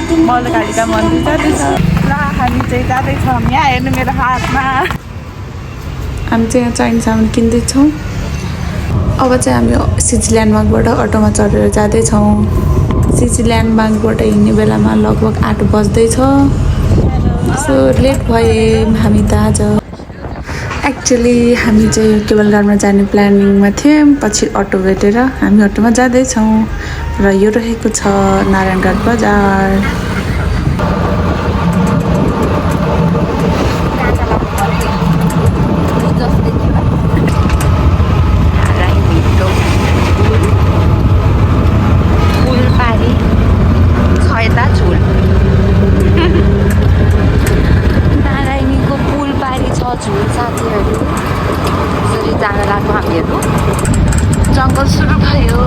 मौलकालिका मन्दिर जाँदैछ र हामी चाहिँ जाँदैछौँ। यहाँ हेर्नु मेरो हातमा हामी चाहिँ यहाँ चाइनिज सामान किन्दैछौँ। अब चाहिँ हामी सिजी ल्यान्डमार्कबाट अटोमा चढेर जाँदैछौँ। सिजी ल्यान्डमार्कबाट हिँड्ने बेलामा लगभग 8 बज्दैछ। सो लेट भए हामी त आज एक्चुअली हामी चाहिँ केवलघाटमा जाने प्लानिङमा थियौँ। पछि अटो भेटेर हामी अटोमा जाँदैछौँ र यो रहेको छ नारायणघाट बजार। जङ्गल सुरु भयो।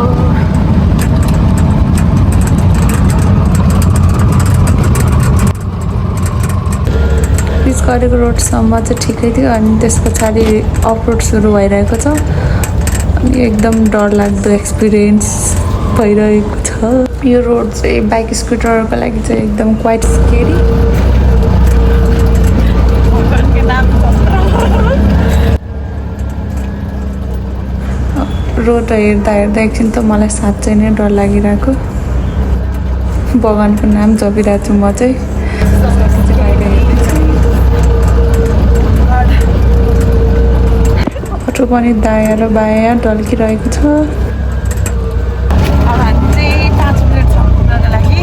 बिच गरेको रोडसम्म चाहिँ ठिकै थियो अनि त्यस पछाडि अफ रोड सुरु भइरहेको छ अनि एकदम डरलाग्दो एक्सपिरियन्स भइरहेको छ। यो रोड चाहिँ बाइक स्कुटरहरूको लागि चाहिँ एकदम क्वाइट स्केरी। रोड हेर्दा हेर्दा एकछिन त मलाई साँच्चै नै डर लागिरहेको। भगवानको नाम जपिरहेको छु म चाहिँ। अटो पनि दायाँ र बायाँ ढल्किरहेको छ। अब हामी चाहिँ 5 मिनट छ पुग्नको लागि।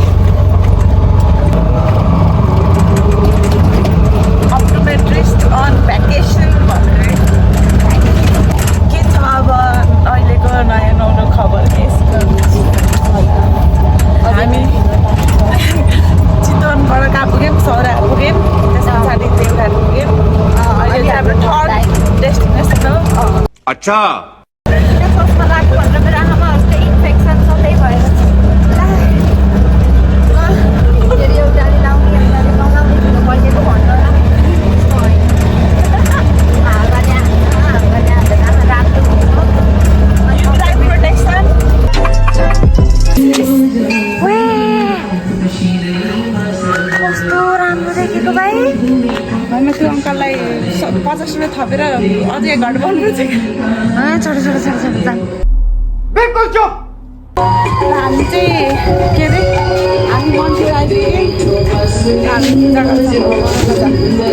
अप्टोमेट्रिस्ट अन भ्याकेसन भनेर के छ अब अहिलेको नयाँ नौलो खबर यसको। हामी चितवनबाट कहाँ पुग्यौँ? सौरा पुग्यौँ, त्यस पछाडि देवघाट पुग्यौँ। अहिले चाहिँ हाम्रो थर्ड डेस्टिनेसन हो। अच्छा सोचमा लाग्यो भनेर मेरो आमा जस्तै इन्फेक्सन छ त्यही भएर फेरि एउटाले लाउने एउटाले नलाउने पहिलेको भन्नु कस्तो राम्रो देखेको भाइ। हामी त्यो अङ्कललाई 50 रुपियाँ थपेर अझै घर बनाउनु चाहिँ छोड बिल्कुल चुप। हामी चाहिँ के अरे हामी मन्दिर आइपुग्यौँ। हामी पूजा गर्छौँ।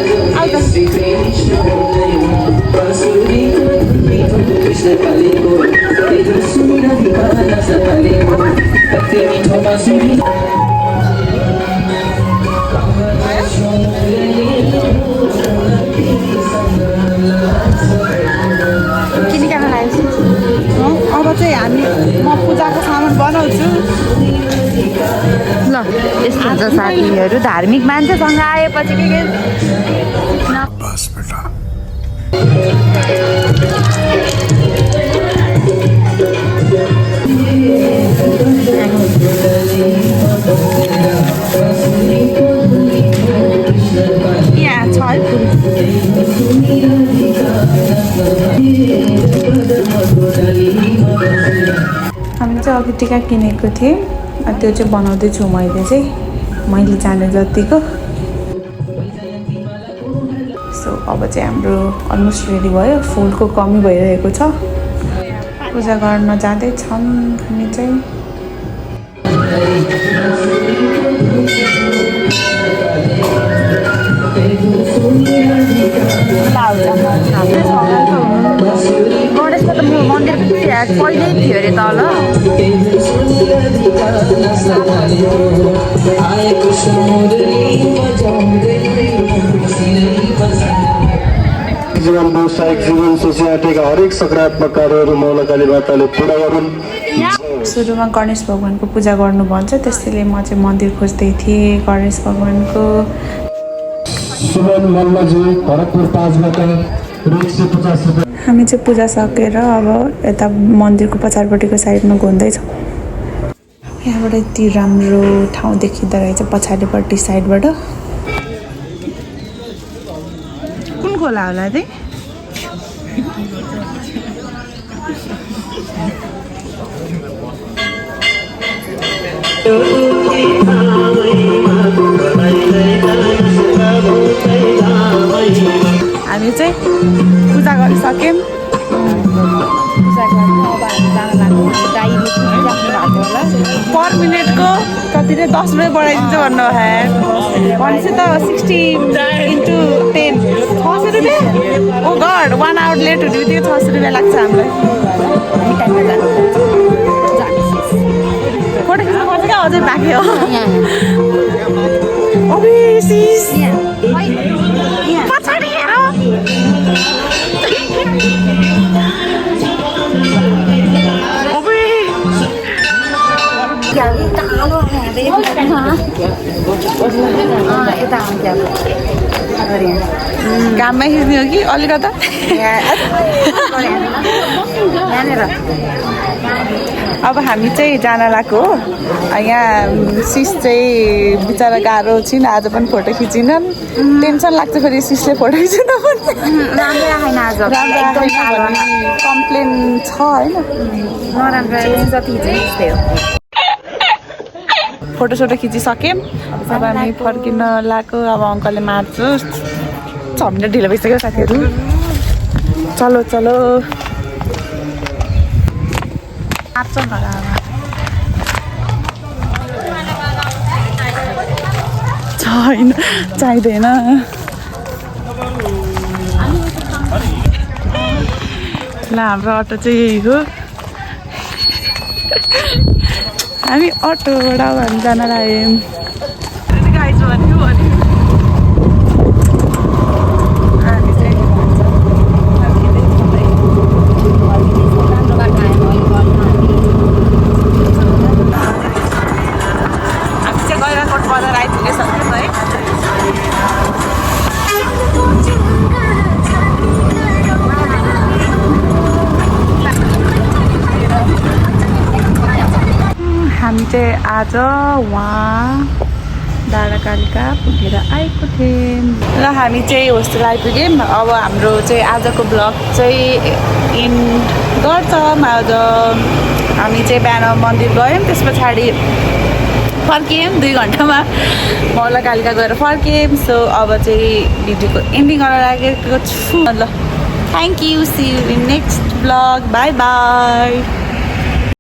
अब चाहिँ हामी म पूजाको सामान बनाउँछु। ल यस्तो हुन्छ साथीहरू, धार्मिक मान्छेसँग आएपछि के बस बेटा यहाँ छ है फुल। हामी चाहिँ अघि टिका किनेको थिएँ, त्यो चाहिँ बनाउँदैछु मैले जाने जतिको। सो अब चाहिँ हाम्रो अलमोस्ट रेडी भयो। फुलको कमी भइरहेको छ। पूजा गर्न जाँदैछौँ हामी चाहिँ। गणेशको त मन्दिर पहिल्यै थियो अरे तल। जीवन व्यवसायिक जीवन सोसाइटीका हरेक सकारात्मक कार्यहरू मौलकाली माताले पुरा गरून्। सुरुमा गणेश भगवानको पूजा गर्नु भन्छ, त्यसैले म चाहिँ मन्दिर खोज्दै थिएँ गणेश भगवानको। हामी चाहिँ पूजा सकेर अब यता मन्दिरको पछाडिपट्टिको साइडमा घुम्दैछौँ। यहाँबाट यति राम्रो ठाउँ देखिँदो रहेछ पछाडिपट्टि साइडबाट। कुन खोला होला त्यही? 10 रुपियाँ बढाइदिन्छ भन्नु भनेपछि त 60 into 10 600 रुपियाँ ओ गड 1 आवर लेट हुने बित्तिकै 600 रुपियाँ लाग्छ हामीलाई फोटो खिच्नु पर्छ क्या अझै बाँकी हो ओबे सिस पछाडि हेर ओबे घाममै खिच्ने हो कि अलिकता अब हामी चाहिँ जान लागेको हो यहाँ सिस चाहिँ बिचरा गाह्रो छिन् आज पनि फोटो खिचिनन् टेन्सन लाग्छ फेरि सिसले फोटो खिच्न कम्प्लेन छ होइन फोटोसोटो खिचिसक्यौँ अब हामी फर्किन लागेको अब अङ्कलले मार्छु 6 मिनट ढिलो भइसक्यो साथीहरू चलो चलो मार्छ छैन चाहिँदैन ल हाम्रो अटो चाहिँ यही हो हामी अटोबाट जान लाग्यौँ गाइज भन्यो भने हामी चाहिँ आज वहाँ डाँडाकालिका पुगेर आएको थियौँ र हामी चाहिँ होस्टेल आइपुग्यौँ अब हाम्रो चाहिँ आजको ब्लग चाहिँ इन्ड गर्छ आज हामी चाहिँ बिहान मन्दिर गयौँ त्यस पछाडि फर्कियौँ 2 घन्टामा मौलाकालिका गएर फर्कियौँ सो अब चाहिँ भिडियोको एन्डिङ गर्न लागेको छु ल thank you see you in next blog bye by